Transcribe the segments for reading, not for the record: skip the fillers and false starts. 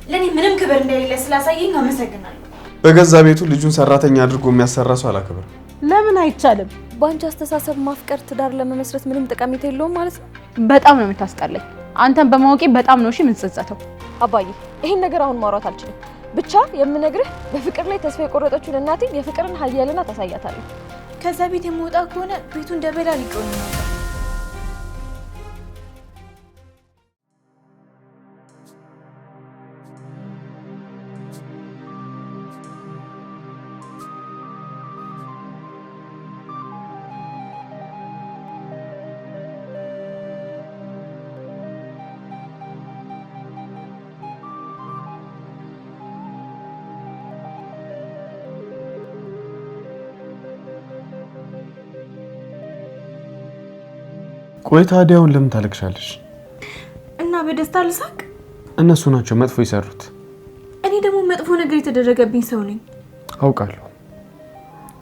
ለኔ ምንም ክብር እንደሌለ ስላሳየኝ አመሰግናለሁ። በገዛ ቤቱ ልጁን ሰራተኛ አድርጎ የሚያሰራ ሰው አላከብርም። ለምን አይቻልም? ባንቺ አስተሳሰብ ማፍቀር ትዳር ለመመስረት ምንም ጠቀሜታ የለውም ማለት ነው። በጣም ነው የምታስጠላኝ። አንተን በማወቄ በጣም ነው የምትጸጸተው። አባዬ ይሄን ነገር አሁን ማውራት አልችልም። ብቻ የምነግርህ በፍቅር ላይ ተስፋ የቆረጠችውን እናቴ የፍቅርን ኃያልና ታሳያታለህ። ከዛ ቤት የምወጣ ከሆነ ቤቱ እንደበላ ሊቆይ ነው። ቆይ ታዲያውን ለምን ታለቅሻለሽ? እና በደስታ ልሳቅ? እነሱ ናቸው መጥፎ ይሰሩት። እኔ ደግሞ መጥፎ ነገር የተደረገብኝ ሰው ነኝ። አውቃለሁ፣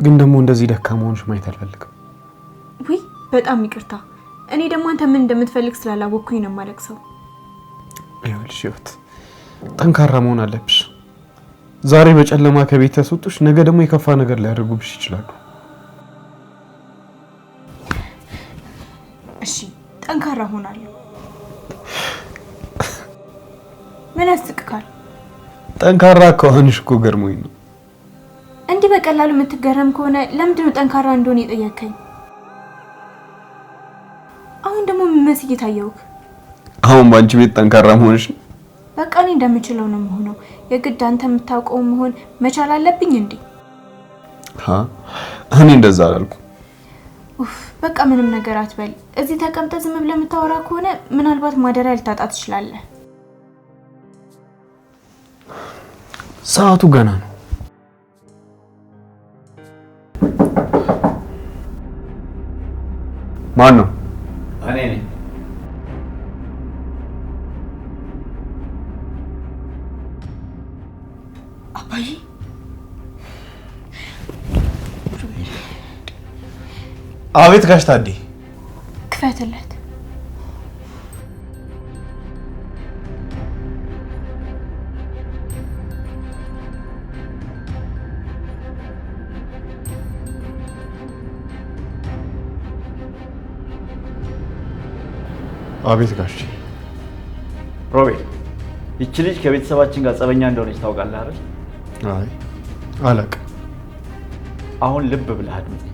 ግን ደግሞ እንደዚህ ደካማ ሆነሽ ማየት አልፈልግም። ውይ በጣም ይቅርታ። እኔ ደግሞ አንተ ምን እንደምትፈልግ ስላላወቅኩኝ ነው የማለቅሰው። ይኸውልሽ ህይወት፣ ጠንካራ መሆን አለብሽ። ዛሬ በጨለማ ከቤት ያስወጡሽ፣ ነገ ደግሞ የከፋ ነገር ሊያደርጉብሽ ይችላሉ። እሺ ጠንካራ ሆናለሁ። ምን ያስቅካል? ጠንካራ ከሆንሽ እኮ ገርሞኝ ነው። እንዲህ በቀላሉ የምትገረም ከሆነ ለምንድነው ጠንካራ እንደሆነ የጠየከኝ? አሁን ደግሞ ምን መስዬ ታየውክ? አሁን ባንቺ ቤት ጠንካራ መሆንሽ ነው። በቃ እኔ እንደምችለው ነው የምሆነው። የግድ አንተ የምታውቀው መሆን መቻል አለብኝ እንዴ? እኔ እንደዛ አላልኩም። በቃ ምንም ነገር አትበል። እዚህ ተቀምጠህ ዝም ብለህ የምታወራ ከሆነ ምናልባት ማደሪያ ልታጣ ትችላለህ። ሰዓቱ ገና ነው። ማን ነው? እኔ ነኝ። አባዬ አቤት ጋሽ ታዴ። ክፈትለት። አቤት ጋሽ። ሮቤል፣ ይቺ ልጅ ከቤተሰባችን ጋር ጸበኛ እንደሆነች ታውቃለህ አይደል? አይ አላውቅም። አሁን ልብ ብለህ አድምጥ።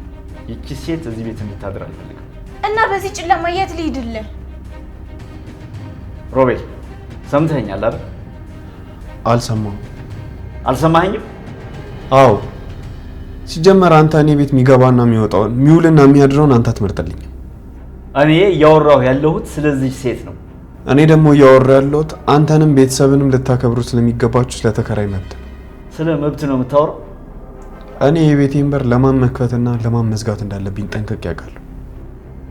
ይቺ ሴት እዚህ ቤት እንድታድር አልፈልግም። እና በዚህ ጨለማ የት ልሂድልህ? ሮቤል ሰምተኸኛል አይደል? አልሰማሁም። አልሰማኸኝም? አዎ። ሲጀመር አንተ እኔ ቤት የሚገባና የሚወጣውን የሚውልና የሚያድረውን አንተ አትመርጥልኝም። እኔ እያወራሁ ያለሁት ስለዚህ ሴት ነው። እኔ ደግሞ እያወራሁ ያለሁት አንተንም ቤተሰብንም ልታከብሩ ስለሚገባችሁ ስለተከራይ መብት ነው። ስለ መብት ነው የምታወራው? እኔ የቤቴን በር ለማን መክፈትና ለማን መዝጋት እንዳለብኝ ጠንቅቄ ያውቃለሁ።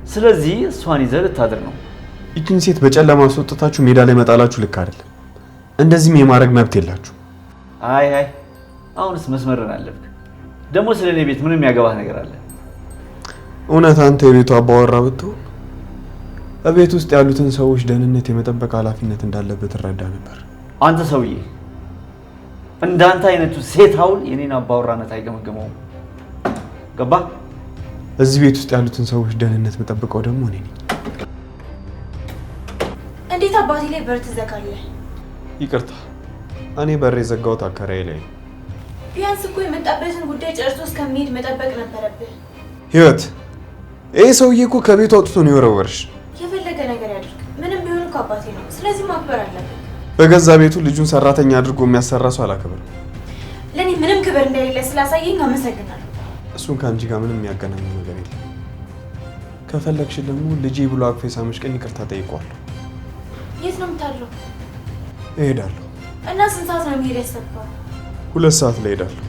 ስለዚህ እሷን ይዘህ ልታድር ነው። ይህችን ሴት በጨለማ አስወጥታችሁ ሜዳ ላይ መጣላችሁ ልክ አይደለም። እንደዚህም የማድረግ መብት የላችሁ። አይ አሁንስ መስመርን አለብክ። ደግሞ ስለ እኔ ቤት ምንም ያገባህ ነገር አለ? እውነት አንተ የቤቱ አባወራ ብትሆን በቤት ውስጥ ያሉትን ሰዎች ደህንነት የመጠበቅ ኃላፊነት እንዳለበት እረዳ ነበር። አንተ ሰውዬ፣ እንዳንተ አይነቱ ሴት አውል የኔን አባወራነት አይገመገመውም። ገባ? እዚህ ቤት ውስጥ ያሉትን ሰዎች ደህንነት መጠበቀው ደግሞ እኔ ነኝ። እንዴት አባቴ ላይ በር ትዘጋለህ? ይቅርታ፣ እኔ በር የዘጋሁት አከራዬ ላይ ነው። ቢያንስ እኮ የመጣበትን ጉዳይ ጨርሶ እስከሚሄድ መጠበቅ ነበረብህ። ህይወት፣ ይሄ ሰውዬ እኮ ከቤቱ አውጥቶ ነው የወረወርሽ። የፈለገ ነገር ያድርግ፣ ምንም ቢሆን እኮ አባቴ ነው። ስለዚህ ማክበር አለብህ። በገዛ ቤቱ ልጁን ሰራተኛ አድርጎ የሚያሰራ ሰው አላከብርም። ለኔ ምንም ክብር እንደሌለ ስላሳየኝ አመሰግናለሁ። እሱን ከአንቺ ጋር ምንም የሚያገናኘው ነገር የለም። ከፈለግሽ ደግሞ ልጄ ብሎ አቅፎ የሳመሽ ቀን ይቅርታ ጠይቀዋለሁ። የት ነው የምታድረው? እሄዳለሁ። እና ስንት ሰዓት ነው የሚሄድ ያሰብከው? 2 ሰዓት ላይ እሄዳለሁ።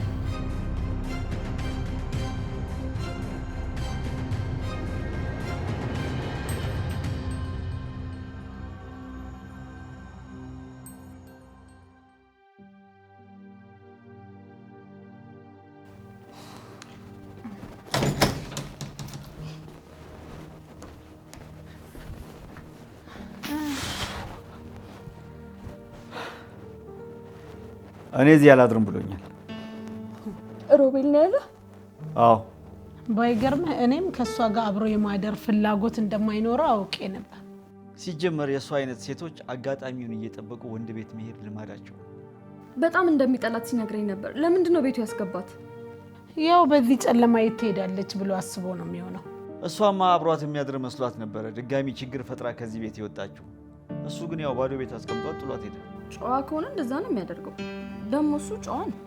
እኔ እዚህ አላድርም ብሎኛል። ሮቤል ነው ያለው? አዎ። ባይገርምህ እኔም ከሷ ጋር አብሮ የማደር ፍላጎት እንደማይኖረው አውቄ ነበር። ሲጀመር የእሱ አይነት ሴቶች አጋጣሚውን እየጠበቁ ወንድ ቤት መሄድ ልማዳቸው። በጣም እንደሚጠላት ሲነግረኝ ነበር። ለምንድን ነው ቤቱ ያስገባት? ያው በዚህ ጨለማ የት ትሄዳለች ብሎ አስቦ ነው የሚሆነው። እሷማ አብሯት የሚያድር መስሏት ነበረ ድጋሚ ችግር ፈጥራ ከዚህ ቤት የወጣችው። እሱ ግን ያው ባዶ ቤት አስቀምጧት ጥሏት ሄደ። ጨዋ ከሆነ እንደዛ ነው የሚያደርገው። ደግሞ እሱ ጨዋ ነው።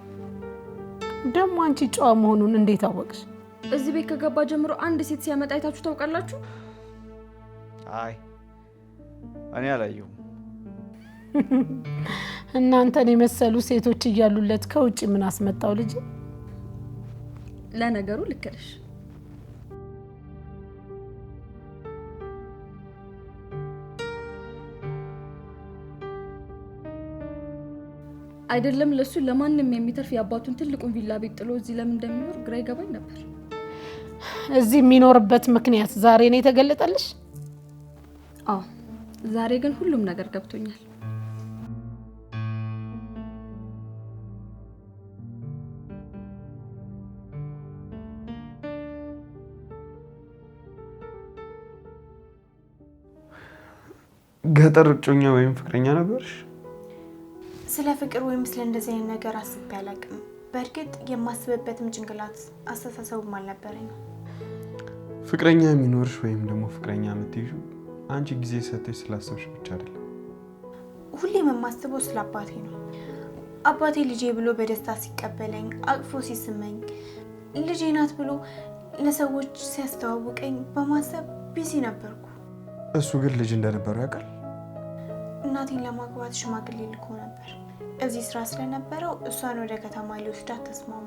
ደግሞ አንቺ ጨዋ መሆኑን እንዴት አወቅሽ? እዚህ ቤት ከገባ ጀምሮ አንድ ሴት ሲያመጣ አይታችሁ ታውቃላችሁ? አይ እኔ አላየሁም። እናንተን የመሰሉ ሴቶች እያሉለት ከውጭ ምን አስመጣው ልጅ? ለነገሩ ልክ ነሽ። አይደለም ለሱ ለማንም የሚተርፍ የአባቱን ትልቁን ቪላ ቤት ጥሎ እዚህ ለምን እንደሚኖር ግራ ይገባኝ ነበር። እዚህ የሚኖርበት ምክንያት ዛሬ ነው የተገለጠልሽ? አዎ ዛሬ ግን ሁሉም ነገር ገብቶኛል። ገጠር እጮኛ ወይም ፍቅረኛ ነበርሽ? ስለ ፍቅር ወይም ስለ እንደዚህ አይነት ነገር አስቤ አላውቅም። በእርግጥ የማስብበትም ጭንቅላት አስተሳሰቡም አልነበረኝም። ፍቅረኛ የሚኖርሽ ወይም ደግሞ ፍቅረኛ የምትይዥው አንቺ ጊዜ ሰጥተሽ ስላሰብሽ ብቻ አይደለም። ሁሌም የማስበው ስለ አባቴ ነው። አባቴ ልጄ ብሎ በደስታ ሲቀበለኝ፣ አቅፎ ሲስመኝ፣ ልጄ ናት ብሎ ለሰዎች ሲያስተዋውቀኝ በማሰብ ቢዚ ነበርኩ። እሱ ግን ልጅ እንደነበረው ያውቃል? እናቴን ለማግባት ሽማግሌ ልኮ ነበር። እዚህ ስራ ስለነበረው እሷን ወደ ከተማ ሊወስዳት ተስማሙ።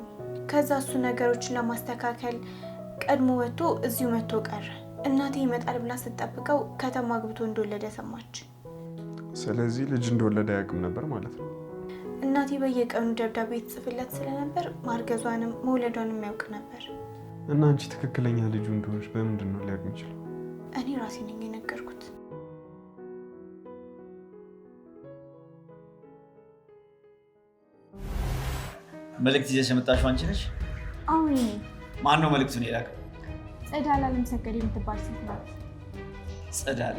ከዛ እሱ ነገሮችን ለማስተካከል ቀድሞ ወጥቶ እዚሁ መጥቶ ቀረ። እናቴ ይመጣል ብላ ስትጠብቀው ከተማ ግብቶ እንደወለደ ሰማች። ስለዚህ ልጅ እንደወለደ አያውቅም ነበር ማለት ነው። እናቴ በየቀኑ ደብዳቤ ትጽፍለት ስለነበር ማርገዟንም መውለዷንም ያውቅ ነበር። እና አንቺ ትክክለኛ ልጁ እንደሆንሽ በምንድን ነው ሊያውቅ የሚችለው? እኔ ራሴ ነኝ የነገርኩት። መልእክት ይዘሽ የመጣሽው አንቺ ነሽ? አሁን ማን ነው መልእክቱን የላከው? ጸዳለ አለምሰገድ የምትባል ሴት ናት። ጸዳለ?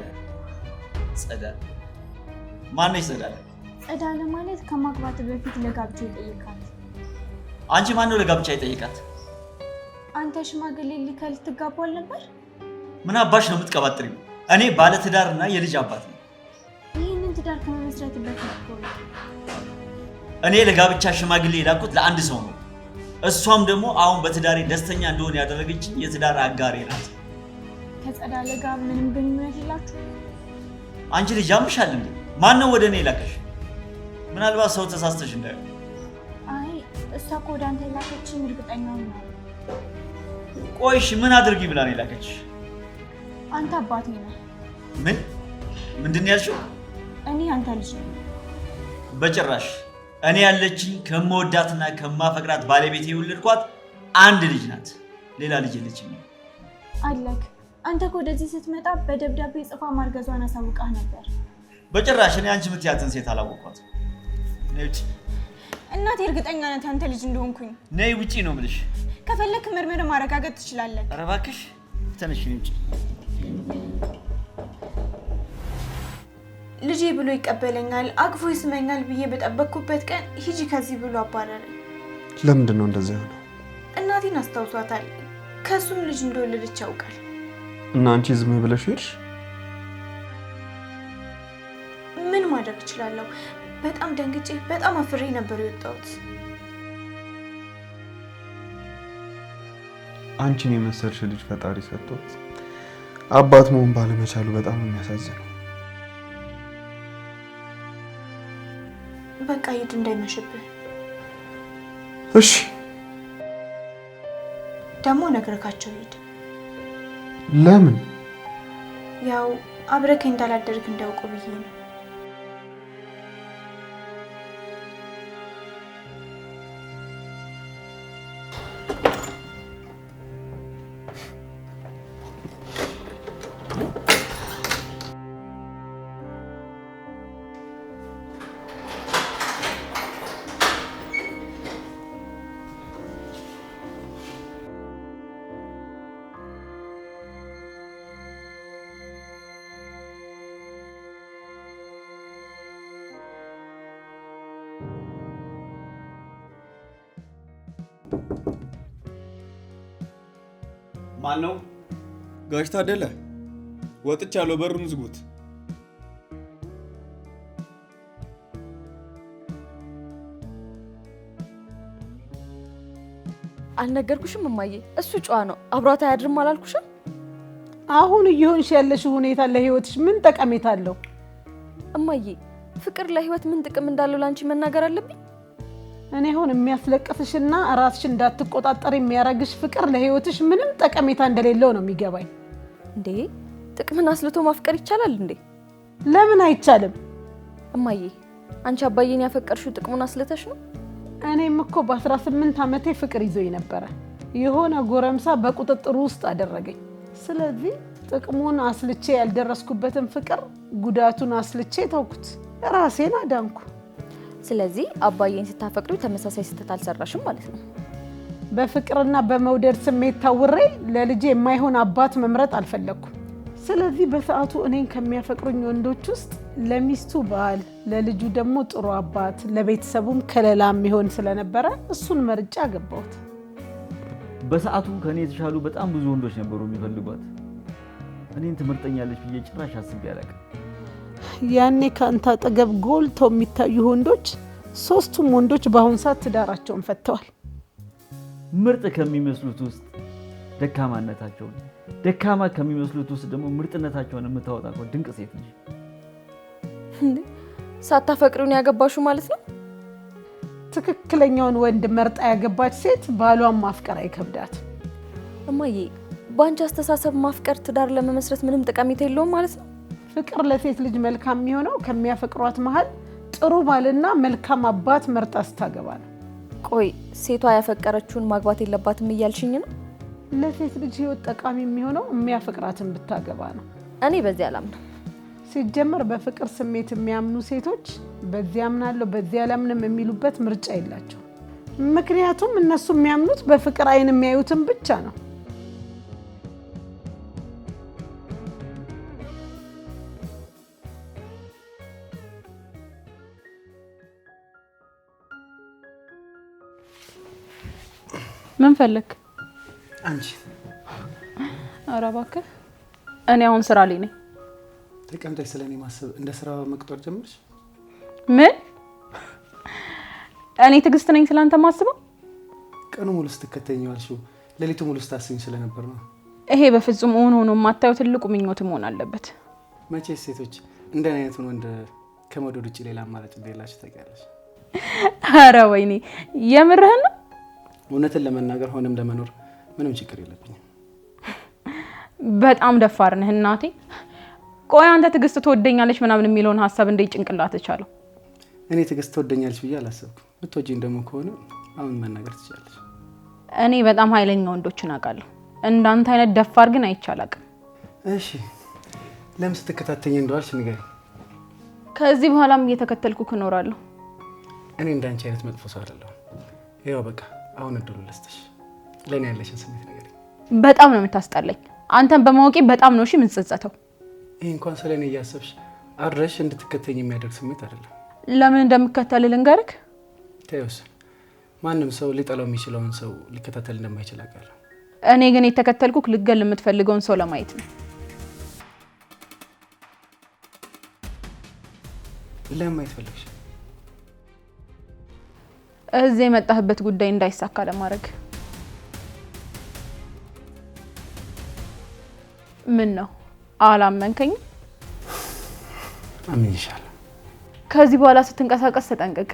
ማን ነች ጸዳለ? ጸዳለ ማለት ከማግባት በፊት ለጋብቻ ይጠይቃት። አንቺ ማን ነው ለጋብቻ ይጠይቃት? አንተ ሽማግሌ ልከህ ልትጋቡ አልነበር? ምን አባሽ ነው የምትቀባጥሪው? እኔ ባለ ትዳርና የልጅ አባት ነኝ። ይህንን ትዳር ከመመስረት በፊት እኮ ነው። እኔ ለጋብቻ ሽማግሌ የላኩት ለአንድ ሰው ነው። እሷም ደግሞ አሁን በትዳሬ ደስተኛ እንደሆነ ያደረገችኝ የትዳር አጋሬ ናት። ከጸዳለ ጋር ምንም ግንኙነት የላችሁ? አንቺ ልጅ ያምሻል እንዴ? ማን ነው ወደ እኔ የላከሽ? ምናልባት ሰው ተሳስተሽ እንዳይሆን። አይ እሷ እኮ ወደ አንተ የላከችኝ እርግጠኛው ነው። ቆይሽ ምን አድርጊ ብላ ነው የላከችሽ? አንተ አባቴ ነህ። ምንድን ያልሽው? እኔ አንተ ልጅ ነኝ። በጭራሽ። እኔ ያለችኝ ከመወዳትና ከማፈቅራት ባለቤቴ የወለድኳት አንድ ልጅ ናት። ሌላ ልጅ የለችኝ። አለክ። አንተ እኮ ወደዚህ ስትመጣ በደብዳቤ ጽፋ ማርገዟን አሳውቃህ ነበር። በጭራሽ። እኔ አንቺ የምትያትን ሴት አላወቅኳትም። ነይ ውጪ። እናቴ እርግጠኛ ናት አንተ ልጅ እንደሆንኩኝ። ነይ ውጪ ነው የምልሽ። ከፈለክ ምርመራ ማረጋገጥ ትችላለህ። ኧረ እባክሽ ተነሽ፣ ነይ ውጪ። ልጄ ብሎ ይቀበለኛል፣ አቅፎ ይስመኛል ብዬ በጠበቅኩበት ቀን ሂጂ ከዚህ ብሎ አባረረኝ። ለምንድን ነው እንደዛ የሆነው? እናቴን አስታውሷታል። ከሱም ልጅ እንደወለደች ያውቃል። እና አንቺ ዝም ብለሽ ሄድሽ? ምን ማድረግ እችላለሁ? በጣም ደንግጬ በጣም አፍሬ ነበር የወጣሁት። አንቺን የመሰልሽ ልጅ ፈጣሪ ሰጥቶት አባት መሆን ባለመቻሉ በጣም የሚያሳዝነው። በቃ ሂድ እንዳይመሽብህ። እሺ። ደግሞ ነግረካቸው ሂድ። ለምን? ያው አብረከኝ እንዳላደርግ እንዳውቁ ብዬ ነው። ማን ነው? ጋሽ ታደለ ወጥቻለሁ፣ በሩን ዝጉት። አልነገርኩሽም እማዬ? እሱ ጨዋ ነው፣ አብሯት አያድርም አላልኩሽም? አሁን እየሆንሽ ያለሽ ሁኔታ ለህይወትሽ ምን ጠቀሜታ አለው? እማዬ ፍቅር ለህይወት ምን ጥቅም እንዳለው ላንቺ መናገር አለብኝ? እኔ አሁን የሚያስለቅስሽና ራስሽ እንዳትቆጣጠር የሚያረግሽ ፍቅር ለህይወትሽ ምንም ጠቀሜታ እንደሌለው ነው የሚገባኝ። እንዴ ጥቅምን አስልቶ ማፍቀር ይቻላል እንዴ? ለምን አይቻልም? እማዬ አንቺ አባዬን ያፈቀርሽው ጥቅሙን አስልተሽ ነው? እኔም እኮ በ18 ዓመቴ ፍቅር ይዞኝ ነበረ። የሆነ ጎረምሳ በቁጥጥሩ ውስጥ አደረገኝ። ስለዚህ ጥቅሙን አስልቼ ያልደረስኩበትን ፍቅር ጉዳቱን አስልቼ ተውኩት፣ ራሴን አዳንኩ። ስለዚህ አባዬን ስታፈቅሪው ተመሳሳይ ስህተት አልሰራሽም ማለት ነው። በፍቅርና በመውደድ ስሜት ታውሬ ለልጄ የማይሆን አባት መምረጥ አልፈለኩም። ስለዚህ በሰዓቱ እኔን ከሚያፈቅሩኝ ወንዶች ውስጥ ለሚስቱ ባል፣ ለልጁ ደግሞ ጥሩ አባት፣ ለቤተሰቡም ከለላ የሚሆን ስለነበረ እሱን መርጫ ገባሁት። በሰዓቱ ከኔ የተሻሉ በጣም ብዙ ወንዶች ነበሩ የሚፈልጓት። እኔን ትመርጠኛለች ብዬ ጭራሽ አስቤ አላውቅም። ያኔ ከአንተ አጠገብ ጎልተው የሚታዩ ወንዶች ሶስቱም ወንዶች በአሁን ሰዓት ትዳራቸውን ፈተዋል። ምርጥ ከሚመስሉት ውስጥ ደካማነታቸውን፣ ደካማ ከሚመስሉት ውስጥ ደግሞ ምርጥነታቸውን የምታወጣ እኮ ድንቅ ሴት ነሽ። ሳታፈቅሪውን ያገባሹ ማለት ነው? ትክክለኛውን ወንድ መርጣ ያገባች ሴት ባሏን ማፍቀር አይከብዳት። እማዬ በአንቺ አስተሳሰብ ማፍቀር ትዳር ለመመስረት ምንም ጠቀሜታ የለውም ማለት ነው? ፍቅር ለሴት ልጅ መልካም የሚሆነው ከሚያፈቅሯት መሀል ጥሩ ባልና መልካም አባት መርጣ ስታገባ ነው። ቆይ ሴቷ ያፈቀረችውን ማግባት የለባትም እያልሽኝ ነው? ለሴት ልጅ ህይወት ጠቃሚ የሚሆነው የሚያፈቅራትን ብታገባ ነው። እኔ በዚህ አላምንም። ሲጀመር በፍቅር ስሜት የሚያምኑ ሴቶች በዚህ አምናለሁ በዚህ አላምንም የሚሉበት ምርጫ የላቸው። ምክንያቱም እነሱ የሚያምኑት በፍቅር አይን የሚያዩትን ብቻ ነው። ምን ፈለክ? አንቺ ኧረ እባክህ እኔ አሁን ስራ ላይ ነኝ። ተቀምጠሽ ስለኔ ማሰብ እንደ ስራ መቅጠር ጀምርሽ? ምን? እኔ ትዕግስት ነኝ ስላንተ ማስበው? ቀኑ ሙሉ ስትከተኝ ዋልሽው፣ ሌሊቱ ሙሉ ስታስኝ ስለነበር ነው። ይሄ በፍጹም ሆኖ የማታየው ትልቁ ምኞት መሆን አለበት። መቼስ ሴቶች እንደኔ አይነቱን ወንድ ከመውደድ ውጭ ሌላ አማራጭ እንደሌላችሁ ታውቂያለሽ። ኧረ ወይኔ የምርህን ነው? እውነትን ለመናገር ሆነም ለመኖር ምንም ችግር የለብኝም። በጣም ደፋር ነህ እናቴ። ቆይ አንተ ትዕግስት ትወደኛለች ምናምን የሚለውን ሐሳብ እንደ ጭንቅላት ቻለው? እኔ ትዕግስት ትወደኛለች ብዬ አላሰብኩም። ብትወጂኝ ደግሞ ከሆነ አሁን መናገር ትችላለሽ። እኔ በጣም ኃይለኛ ወንዶችን አውቃለሁ። እንዳንተ አይነት ደፋር ግን አይቻላቅም። እሺ ለምን ስትከታተኝ እንደዋልሽ ንገሪኝ። ከዚህ በኋላም እየተከተልኩ እኖራለሁ። እኔ እንዳንቺ አይነት መጥፎ ሰው አይደለሁም። ይኸው በቃ አሁን እድሉ ልስጥሽ። ለኔ ያለሽን ስሜት ንገሪኝ። በጣም ነው የምታስጠላኝ። አንተን በማወቄ በጣም ነው የምትጸጸተው። ይሄ እንኳን ስለኔ እያሰብሽ አድረሽ እንድትከተኝ የሚያደርግ ስሜት አይደለም። ለምን እንደምከተል ልንገርክ? ተይውስ። ማንም ሰው ሊጠላው የሚችለውን ሰው ሊከታተል እንደማይችል አውቃለሁ። እኔ ግን የተከተልኩክ ልገል የምትፈልገውን ሰው ለማየት ነው። ለምን ማየት ፈለግሽ? እዚህ የመጣህበት ጉዳይ እንዳይሳካ ለማድረግ። ምን ነው አላመንከኝም? አምንሻለሁ። ከዚህ በኋላ ስትንቀሳቀስ ተጠንቀቅ።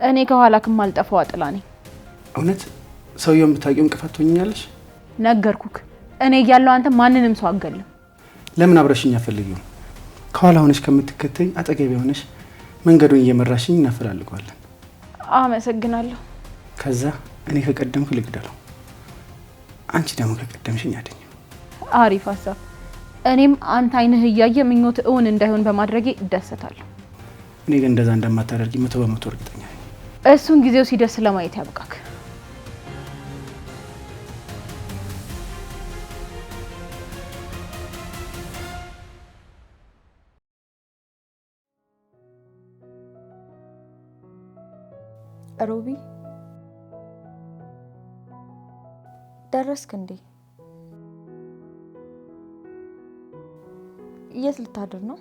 እኔ ከኋላክም አልጠፋው አጥላ ነኝ። እውነት ሰውየውን ብታውቂው እንቅፋት ትሆኛለሽ? ነገርኩክ። እኔ እያለሁ አንተ ማንንም ሰው አገልም። ለምን አብረሽኝ አፈልጊው? ከኋላ ሆነሽ ከምትከተኝ አጠገቤ ሆነሽ መንገዱን እየመራሽኝ እናፈላልገዋለን። አመሰግናለሁ። ከዛ እኔ ከቀደምኩ ልግደለው፣ አንቺ ደግሞ ከቀደምሽኝ አደኝ። አሪፍ ሀሳብ። እኔም አንተ አይንህ እያየ ምኞት እውን እንዳይሆን በማድረጌ እደሰታለሁ። እኔ ግን እንደዛ እንደማታደርጊ 100% እርግጠኛ ነኝ። እሱን ጊዜው ሲደርስ ለማየት ያብቃክ። ሮቢ ደረስክ እንዴ? የት ልታድር ነው?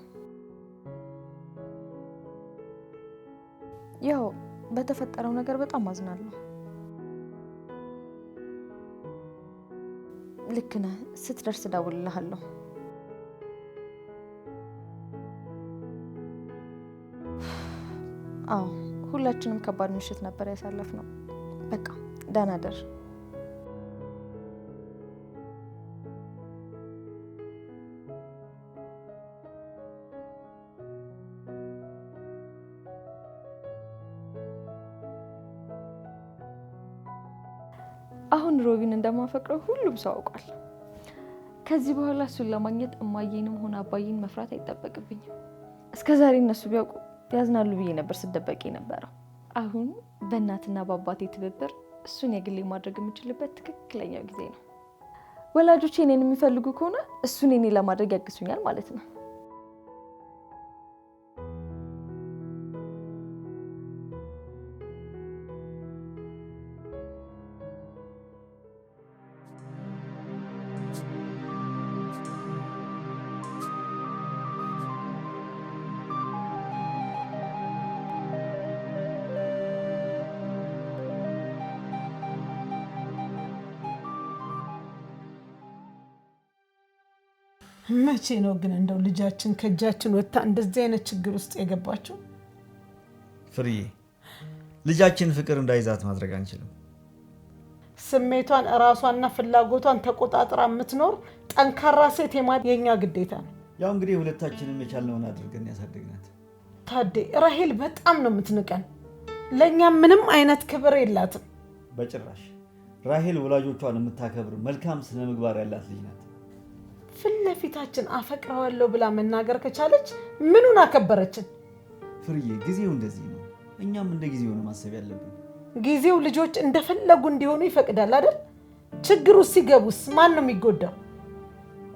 ያው በተፈጠረው ነገር በጣም አዝናለሁ። ልክ ነህ። ስትደርስ እደውልልሃለሁ። አዎ ሁላችንም ከባድ ምሽት ነበር ያሳለፍነው። በቃ ደህና ደር። አሁን ሮቢን እንደማፈቅረው ሁሉም ሰው አውቋል። ከዚህ በኋላ እሱን ለማግኘት እማዬንም ሆነ አባዬን መፍራት አይጠበቅብኝም። እስከዛሬ እነሱ ቢያውቁ ያዝናሉ ብዬ ነበር ስደበቅ የነበረው። አሁን በእናትና በአባቴ ትብብር እሱን የግሌ ማድረግ የምችልበት ትክክለኛው ጊዜ ነው። ወላጆቼ እኔን የሚፈልጉ ከሆነ እሱን እኔ ለማድረግ ያግሱኛል ማለት ነው። መቼ ነው ግን እንደው ልጃችን ከእጃችን ወጥታ እንደዚህ አይነት ችግር ውስጥ የገባችው? ፍርዬ፣ ልጃችን ፍቅር እንዳይዛት ማድረግ አንችልም። ስሜቷን እራሷና ፍላጎቷን ተቆጣጥራ የምትኖር ጠንካራ ሴት የኛ ግዴታ ነው። ያው እንግዲህ ሁለታችንም የቻልነውን አድርገን ያሳደግናት። ታዴ ራሄል በጣም ነው የምትንቀን። ለእኛ ምንም አይነት ክብር የላትም። በጭራሽ። ራሄል ወላጆቿን የምታከብር መልካም ስነ ምግባር ያላት ልጅ ናት። ፊት ለፊታችን አፈቅረዋለሁ ብላ መናገር ከቻለች ምኑን አከበረችን? ፍርዬ፣ ጊዜው እንደዚህ ነው። እኛም እንደ ጊዜው ነው ማሰብ ያለብን። ጊዜው ልጆች እንደፈለጉ እንዲሆኑ ይፈቅዳል አይደል? ችግር ውስጥ ሲገቡስ ማን ነው የሚጎዳው?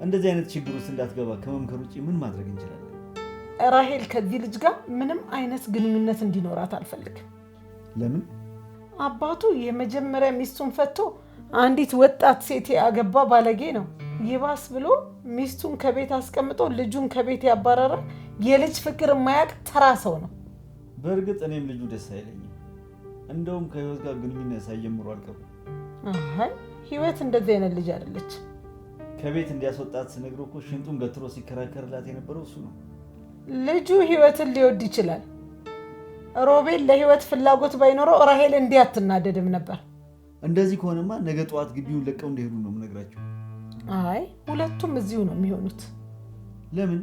እንደዚህ አይነት ችግር ውስጥ እንዳትገባ ከመምከር ውጭ ምን ማድረግ እንችላለን? ራሄል ከዚህ ልጅ ጋር ምንም አይነት ግንኙነት እንዲኖራት አልፈልግም። ለምን? አባቱ የመጀመሪያ ሚስቱን ፈቶ አንዲት ወጣት ሴት ያገባ ባለጌ ነው። ይባስ ብሎ ሚስቱን ከቤት አስቀምጦ ልጁን ከቤት ያባረረ የልጅ ፍቅር የማያውቅ ተራ ሰው ነው። በእርግጥ እኔም ልጁ ደስ አይለኝም። እንደውም ከህይወት ጋር ግንኙነት ሳይጀምሩ አልቀሩም። አይ ህይወት እንደዚህ አይነት ልጅ አይደለች። ከቤት እንዲያስወጣት ስነግረው እኮ ሽንጡን ገትሮ ሲከራከርላት የነበረው እሱ ነው። ልጁ ህይወትን ሊወድ ይችላል። ሮቤል ለህይወት ፍላጎት ባይኖረው ራሄል እንዲህ አትናደድም ነበር። እንደዚህ ከሆነማ ነገ ጠዋት ግቢውን ለቀው እንደሄዱ ነው የምነግራቸው። አይ ሁለቱም እዚሁ ነው የሚሆኑት። ለምን?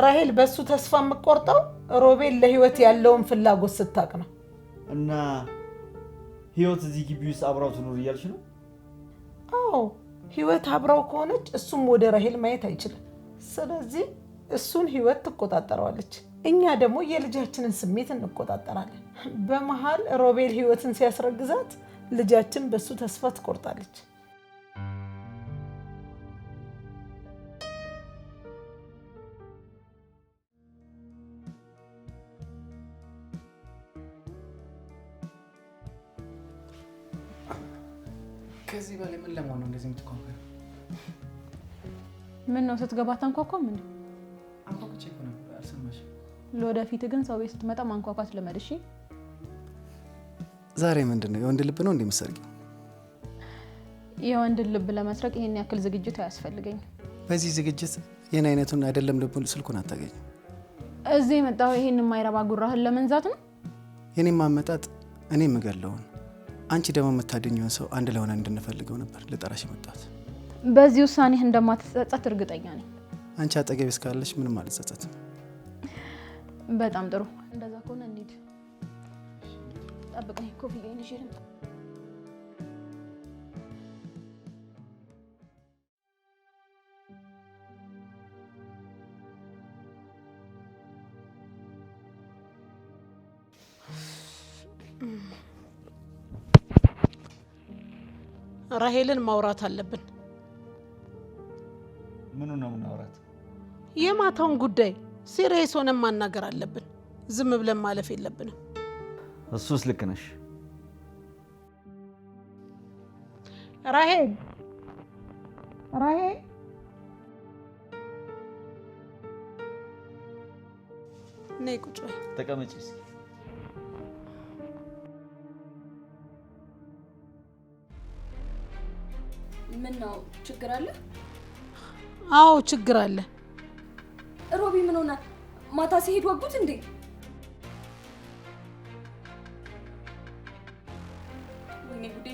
ራሄል በሱ ተስፋ የምትቆርጠው ሮቤል ለህይወት ያለውን ፍላጎት ስታቅ ነው። እና ህይወት እዚህ ግቢ ውስጥ አብራው ትኖር እያልሽ ነው? አዎ ህይወት አብራው ከሆነች እሱም ወደ ራሄል ማየት አይችልም። ስለዚህ እሱን ህይወት ትቆጣጠረዋለች፣ እኛ ደግሞ የልጃችንን ስሜት እንቆጣጠራለን። በመሃል ሮቤል ህይወትን ሲያስረግዛት ልጃችን በሱ ተስፋ ትቆርጣለች። ከዚህ በላይ ምን ለመሆን ነው እንደዚህ የምትኳኳው? ምን ነው ስትገባ ታንኳኳም እንዴ? አንኳኩቼ እኮ ነበር አልሰማሽም? ለወደፊት ግን ሰው ቤት ስትመጣ ማንኳኳት ልመድ እሺ? ዛሬ ምንድነው የወንድ ልብ ነው እንደምትሰርቂው? የወንድ ልብ ለመስረቅ ይሄን ያክል ዝግጅት አያስፈልገኝ። በዚህ ዝግጅት የኔ አይነቱን አይደለም ልቡን ስልኩን አታገኝ። እዚህ መጣው ይሄን የማይረባ ጉራህን ለመንዛት ነው? የኔም ማመጣጥ እኔ ምገለውን አንቺ ደግሞ የምታድኘውን ሰው አንድ ለሆነ እንድንፈልገው ነበር ልጠራሽ መጣት። በዚህ ውሳኔህ እንደማትጸጸት እርግጠኛ ነኝ። አንቺ አጠገብ እስካለሽ ምንም አልጸጸትም። በጣም ጥሩ። እንደዛ ከሆነ እንሂድ። ጠብቀኝ። ኮፍያዬን ይዤ ልምጣ። ራሄልን ማውራት አለብን። ምኑ ነው የምናወራት? የማታውን ጉዳይ ሲሪየስ ሆነን ማናገር አለብን። ዝም ብለን ማለፍ የለብንም። እሱስ ልክ ነሽ። ራሄል ራሄል ነይ ቁጭ በይ። ተቀመጪ እስኪ። ምን ነው ችግር አለ? አዎ ችግር አለ። ሮቢ ምን ሆነ? ማታ ሲሄድ ወጉት እንዴ? ወይኔ ጉዴ!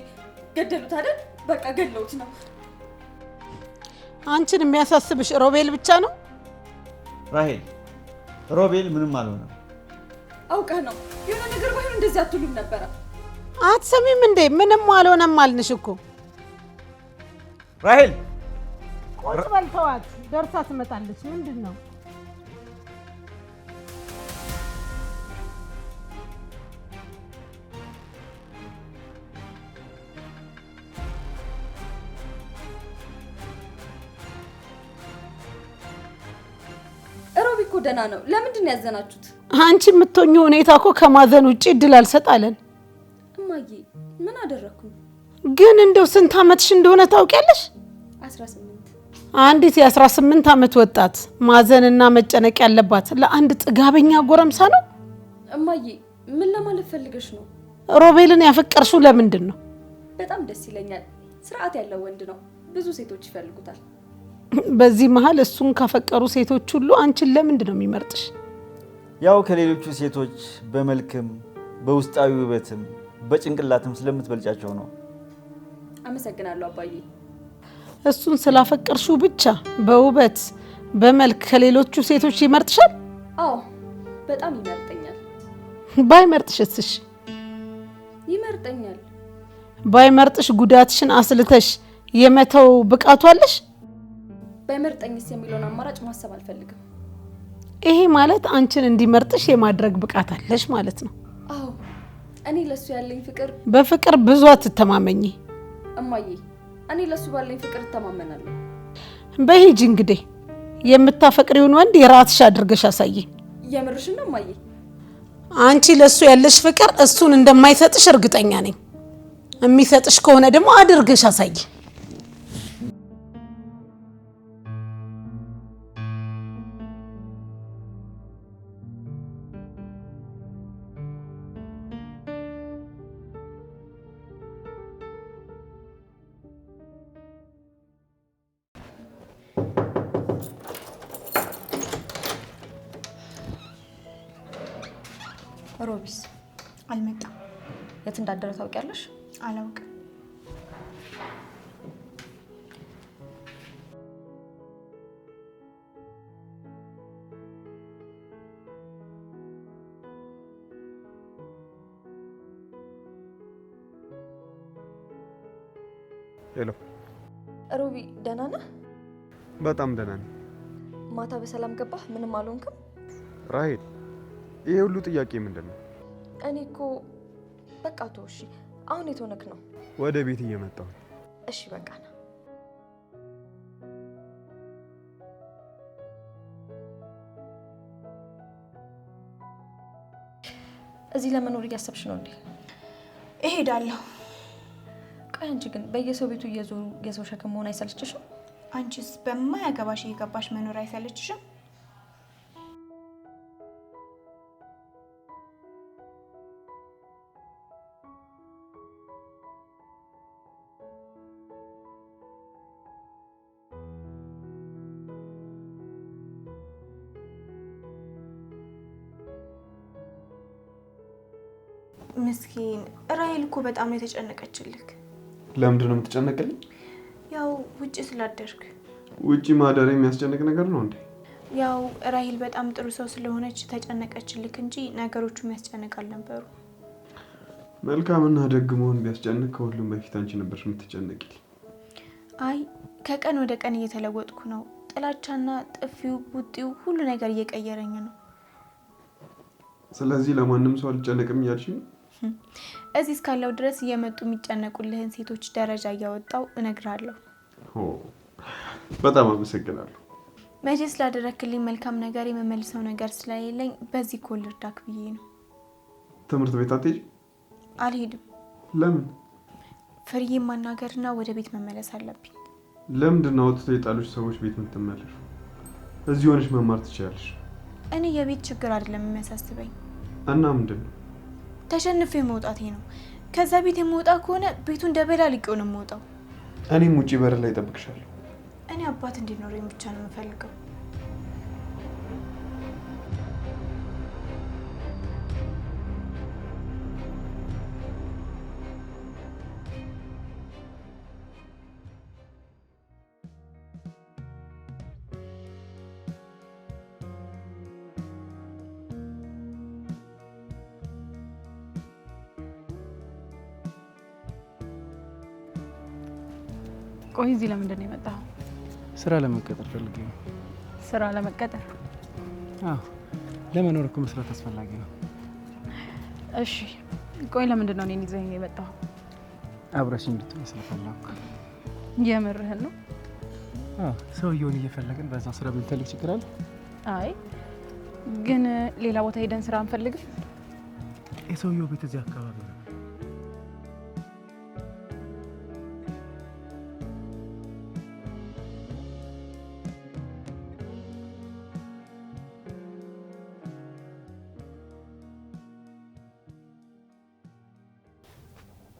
ገደሉት አይደል? በቃ ገድለውት ነው። አንቺን የሚያሳስብሽ ሮቤል ብቻ ነው? ራሄል ሮቤል ምንም አልሆነም። አውቀህ ነው። የሆነ ነገር ባይሆን እንደዚህ አትሉም ነበረ። አትሰሚም እንዴ? ምንም አልሆነም አልንሽ እኮ። ራሄል ቁጭ በል ተዋት፣ ደርሳ ትመጣለች። ምንድን ነው? ሮቢ እኮ ደህና ነው። ለምንድን ነው ያዘናችሁት? አንቺ የምትሆኚው ሁኔታ እኮ ከማዘን ውጪ እድል አልሰጣለን። እማዬ ምን አደረኩኝ? ግን እንደው ስንት አመትሽ እንደሆነ ታውቂያለሽ? 18። አንዲት የ18 አመት ወጣት ማዘንና መጨነቅ ያለባት ለአንድ ጥጋበኛ ጎረምሳ ነው? እማዬ ምን ለማለት ፈልገሽ ነው? ሮቤልን ያፈቀርሽው ለምንድን ነው? በጣም ደስ ይለኛል። ስርዓት ያለው ወንድ ነው። ብዙ ሴቶች ይፈልጉታል። በዚህ መሀል እሱን ካፈቀሩ ሴቶች ሁሉ አንቺን ለምንድን ነው የሚመርጥሽ? ያው ከሌሎቹ ሴቶች በመልክም በውስጣዊ ውበትም በጭንቅላትም ስለምትበልጫቸው ነው። አመሰግናለሁ አባዬ። እሱን ስላፈቀርሽው ብቻ በውበት በመልክ ከሌሎቹ ሴቶች ይመርጥሻል? አዎ በጣም ይመርጠኛል። ባይመርጥሽስ? ይመርጠኛል። ባይመርጥሽ ጉዳትሽን አስልተሽ የመተው ብቃቱ አለሽ? ባይመርጠኝስ የሚለውን አማራጭ ማሰብ አልፈልግም። ይሄ ማለት አንቺን እንዲመርጥሽ የማድረግ ብቃት አለሽ ማለት ነው። አዎ እኔ ለሱ ያለኝ ፍቅር። በፍቅር ብዙ አትተማመኚ እማዬ። እኔ ለሱ ባለኝ ፍቅር እተማመናለሁ። በሂጂ እንግዲህ የምታፈቅሪውን ወንድ የራስሽ አድርገሽ አሳይኝ። የምርሽን ነው እማዬ? አንቺ ለሱ ያለሽ ፍቅር እሱን እንደማይሰጥሽ እርግጠኛ ነኝ። የሚሰጥሽ ከሆነ ደግሞ አድርገሽ አሳይ። ሮቢስ አልመጣም። የት እንዳደረ ታውቂያለሽ? አላውቅም። ሄሎ ሮቢ ደህና ነህ? በጣም ደህና ነኝ። ማታ በሰላም ገባህ? ምንም አልሆንክም? ራሄል ይሄ ሁሉ ጥያቄ ምንድን ነው? እኔ እኮ በቃ ተው እሺ። አሁን የት ሆነክ ነው? ወደ ቤት እየመጣሁ። እሺ በቃ ና። እዚህ ለመኖር እያሰብሽ ነው እንዴ? እሄዳለሁ። ቆይ አንቺ ግን በየሰው ቤቱ እየዞሩ የሰው ሸክም መሆን አይሰልችሽም? አንቺስ በማያገባሽ እየገባሽ መኖር አይሰለችሽም? ምስኪን ራሄል እኮ በጣም ነው የተጨነቀችልክ። ለምንድን ነው የምትጨነቅልኝ? ያው ውጭ ስላደርክ። ውጪ ማደር የሚያስጨንቅ ነገር ነው እንዴ? ያው ራሄል በጣም ጥሩ ሰው ስለሆነች ተጨነቀችልክ እንጂ ነገሮቹ የሚያስጨንቅ አልነበሩ። መልካምና ደግ መሆን ቢያስጨንቅ ከሁሉም በፊት አንቺ ነበርሽ የምትጨነቂልኝ። አይ ከቀን ወደ ቀን እየተለወጥኩ ነው። ጥላቻና ጥፊው ቡጢው ሁሉ ነገር እየቀየረኝ ነው። ስለዚህ ለማንም ሰው አልጨነቅም እያልሽ ነው? እዚህ እስካለው ድረስ እየመጡ የሚጨነቁልህን ሴቶች ደረጃ እያወጣው እነግራለሁ። በጣም አመሰግናለሁ። መቼ ስላደረክልኝ መልካም ነገር የመመልሰው ነገር ስለሌለኝ በዚህ እኮ ልርዳክ ብዬ ነው። ትምህርት ቤት አትሄጂም? አልሄድም። ለምን? ፍርዬ ማናገርና ወደ ቤት መመለስ አለብኝ። ለምንድን ነው ወጥተው የጣሉሽ ሰዎች ቤት የምትመለሺው? እዚህ ሆነሽ መማር ትችያለሽ። እኔ የቤት ችግር አይደለም የሚያሳስበኝ። እና ምንድን ነው? ተሸንፌ መውጣቴ ነው። ከዛ ቤት የምወጣ ከሆነ ቤቱ እንደበላ ሊቀው ነው የምወጣው። እኔም ውጪ በር ላይ እጠብቅሻለሁ። እኔ አባት እንዲኖረኝ ብቻ ነው የምፈልገው። ቆይ እዚህ ለምንድን ነው የመጣኸው? ስራ ለመቀጠር ፈልጌ ነው። ስራ ለመቀጠር? አዎ፣ ለመኖር እኮ መስራት አስፈላጊ ነው። እሺ፣ ቆይ ለምንድን ነው እኔን ይዘኸኝ የመጣኸው? አብረሽ እንድትሆን ስለፈለኩ። የምርህን ነው? አዎ፣ ሰውየውን እየፈለግን በዛው ስራ ብንፈልግ ችግር አለ? አይ ግን ሌላ ቦታ ሄደን ስራ አንፈልግም? የሰውየው ቤት እዚህ አካባቢ ነው።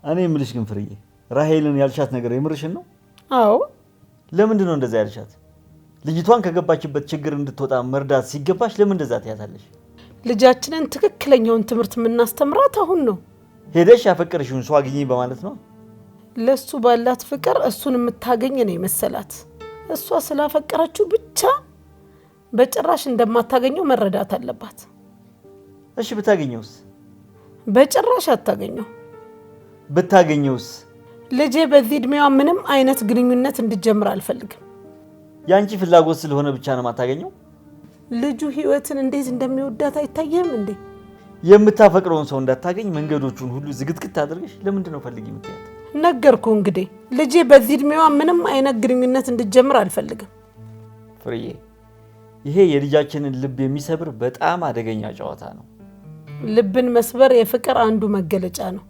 እኔ የምልሽ ግን ፍርዬ፣ ራሄልን ያልሻት ነገር የምርሽን ነው? አዎ። ለምንድን ነው እንደዛ ያልሻት? ልጅቷን ከገባችበት ችግር እንድትወጣ መርዳት ሲገባሽ ለምን እንደዛ ትያታለሽ? ልጃችንን ትክክለኛውን ትምህርት የምናስተምራት አሁን ነው። ሄደሽ ያፈቀርሽውን ሰው አግኚ በማለት ነው? ለሱ ባላት ፍቅር እሱን የምታገኝ ነው የመሰላት። እሷ ስላፈቀረችው ብቻ በጭራሽ እንደማታገኘው መረዳት አለባት። እሺ ብታገኘውስ? በጭራሽ አታገኘው። ብታገኘውስ? ልጄ በዚህ እድሜዋ ምንም አይነት ግንኙነት እንድጀምር አልፈልግም። ያንቺ ፍላጎት ስለሆነ ብቻ ነው የማታገኘው? ልጁ ህይወትን እንዴት እንደሚወዳት አይታየም እንዴ? የምታፈቅረውን ሰው እንዳታገኝ መንገዶቹን ሁሉ ዝግትግት አድርገሽ ለምንድን ነው ፈልጊ የምትያት? ነገርኩ እንግዲህ ልጄ በዚህ እድሜዋ ምንም አይነት ግንኙነት እንድጀምር አልፈልግም። ፍርዬ፣ ይሄ የልጃችንን ልብ የሚሰብር በጣም አደገኛ ጨዋታ ነው። ልብን መስበር የፍቅር አንዱ መገለጫ ነው።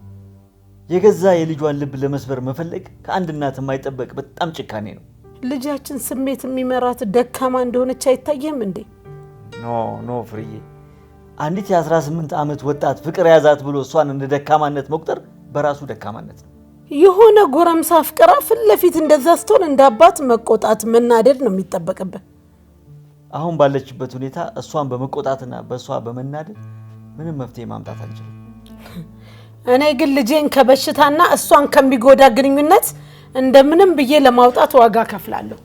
የገዛ የልጇን ልብ ለመስበር መፈለግ ከአንድ እናት የማይጠበቅ በጣም ጭካኔ ነው። ልጃችን ስሜት የሚመራት ደካማ እንደሆነች አይታየም እንዴ? ኖ ፍርዬ፣ አንዲት የ18 ዓመት ወጣት ፍቅር ያዛት ብሎ እሷን እንደ ደካማነት መቁጠር በራሱ ደካማነት ነው። የሆነ ጎረምሳ ፍቅራ ፊት ለፊት እንደዛ ስትሆን እንደ አባት መቆጣት መናደድ ነው የሚጠበቅብህ። አሁን ባለችበት ሁኔታ እሷን በመቆጣትና በእሷ በመናደድ ምንም መፍትሄ ማምጣት አንችልም። እኔ ግን ልጄን ከበሽታና እሷን ከሚጎዳ ግንኙነት እንደምንም ብዬ ለማውጣት ዋጋ ከፍላለሁ።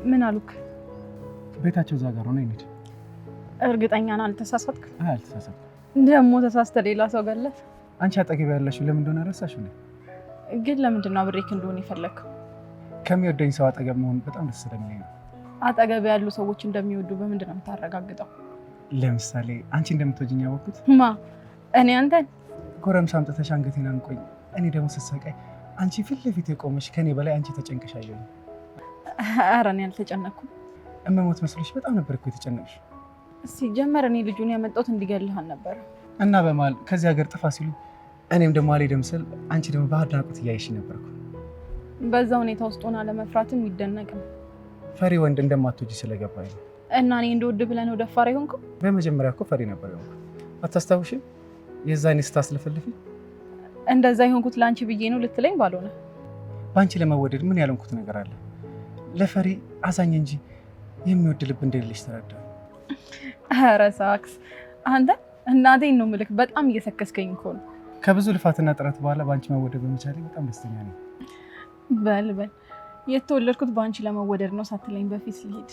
ምን አሉክ? ቤታቸው እዛ ጋር ሆነ እንዴ? እርግጠኛ ነህ አልተሳሳትክ? አይ አልተሳሳትኩም። ደግሞ ተሳስተ ሌላ ሰው ገለህ? አንቺ አጠገብ ያለሽው ለምን እንደሆነ ረሳሽው ነው? ግን ለምንድን ነው አብሬክ እንደሆነ የፈለከው? ከሚወደኝ ሰው አጠገብ መሆን በጣም ደስ ስለሚለኝ ነው። አጠገብ ያሉ ሰዎች እንደሚወዱ በምንድን ነው የምታረጋግጠው? ለምሳሌ አንቺ እንደምትወጂኝ ያወቅሁት ማ እኔ አንተን ጎረምሳ አምጥተሽ አንገቴን አንቆኝ፣ እኔ ደግሞ ስሰቃይ አንቺ ፊት ለፊት የቆመሽ ከኔ በላይ አንቺ ተጨንቀሽ አየሁኝ። ኧረ እኔ አልተጨነኩም። እመሞት መስሎሽ በጣም ነበር እኮ የተጨነቅሽ። ሲጀመር እኔ ልጁን ያመጣሁት እንዲገልህ አልነበረ እና በመሀል ከዚህ ሀገር ጥፋ ሲሉ እኔም ደግሞ አልሄድም ስል አንቺ ደግሞ በአድናቆት እያየሽ ነበርኩ። በዛ ሁኔታ ውስጥ ሆና ለመፍራትም ይደነቅም። ፈሪ ወንድ እንደማትወጂ ስለገባኝ ነው። እና እኔ እንደወድ ብለህ ነው ደፋር የሆንከው? በመጀመሪያ እኮ ፈሪ ነበር የሆንኩ። አታስታውሽም? የዛኔ ስታስለፈልፊ እንደዛ የሆንኩት ለአንቺ ብዬ ነው ልትለኝ ባልሆነ። በአንቺ ለመወደድ ምን ያልሆንኩት ነገር አለ? ለፈሪ አዛኝ እንጂ የሚወድ ልብ እንደሌለሽ ተረዳ። ኧረ ሳክስ አንተ እናቴን ነው ምልክ። በጣም እየሰከስከኝ እኮ ነው። ከብዙ ልፋትና ጥረት በኋላ በአንቺ መወደድ በመቻሌ በጣም ደስተኛ ነኝ። በል የተወለድኩት በአንቺ ለመወደድ ነው ሳትለኝ በፊት ልሂድ።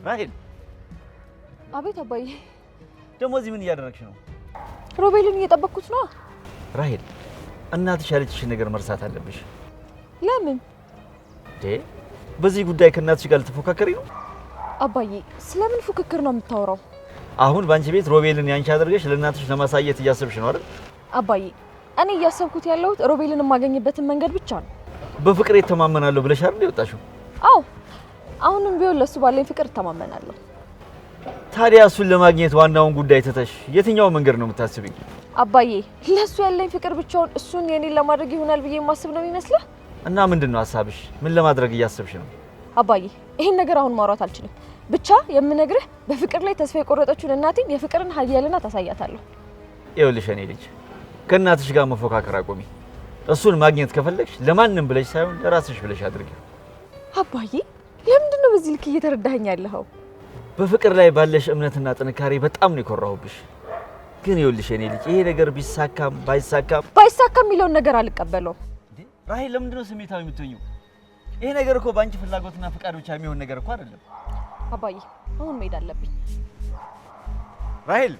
ራሄል። አቤት አባዬ። ደግሞ እዚህ ምን እያደረግሽ ነው? ሮቤልን እየጠበቅኩት ነው። ራሄል፣ እናትሽ ያለችሽን ነገር መርሳት አለብሽ። ለምን? በዚህ ጉዳይ ከእናትሽ ጋር ልትፎካከሪ ነው? አባዬ ስለምን ፉክክር ነው የምታወራው? አሁን በአንቺ ቤት ሮቤልን ያንቺ አድርገሽ ለእናትሽ ለማሳየት እያሰብሽ ነው አይደል? አባዬ እኔ እያሰብኩት ያለሁት ሮቤልን የማገኝበትን መንገድ ብቻ ነው። በፍቅር የተማመናለሁ ብለሽ አይደል የወጣሽው? አዎ አሁንም ቢሆን ለሱ ባለኝ ፍቅር እተማመናለሁ። ታዲያ እሱን ለማግኘት ዋናውን ጉዳይ ትተሽ የትኛው መንገድ ነው የምታስቢኝ? አባዬ ለሱ ያለኝ ፍቅር ብቻውን እሱን የኔን ለማድረግ ይሆናል ብዬ የማስብ ነው የሚመስልህ? እና ምንድነው ሀሳብሽ? ምን ለማድረግ እያሰብሽ ነው? አባዬ ይሄን ነገር አሁን ማውራት አልችልም። ብቻ የምነግርህ በፍቅር ላይ ተስፋ የቆረጠችውን እናቴን የፍቅርን ኃያልና ታሳያታለሁ። ይኸውልሽ እኔ ልጅ ከእናትሽ ጋር መፎካከር አቆሚ። እሱን ማግኘት ከፈለግሽ ለማንም ብለሽ ሳይሆን ለራስሽ ብለሽ አድርጊው። አባዬ ለምንድን ነው በዚህ ልክ እየተረዳኸኝ ያለኸው? በፍቅር ላይ ባለሽ እምነትና ጥንካሬ በጣም ነው የኮራሁብሽ። ግን ይኸውልሽ እኔ ልጅ ይሄ ነገር ቢሳካም ባይሳካም የሚለውን ነገር አልቀበለውም። ራሄል ለምንድን ነው ስሜታዊ የምትሆኚው? ይሄ ነገር እኮ በአንቺ ፍላጎትና ፍቃድ ብቻ የሚሆን ነገር እኮ አይደለም። አባዬ አሁን መሄድ አለብኝ። ራሄል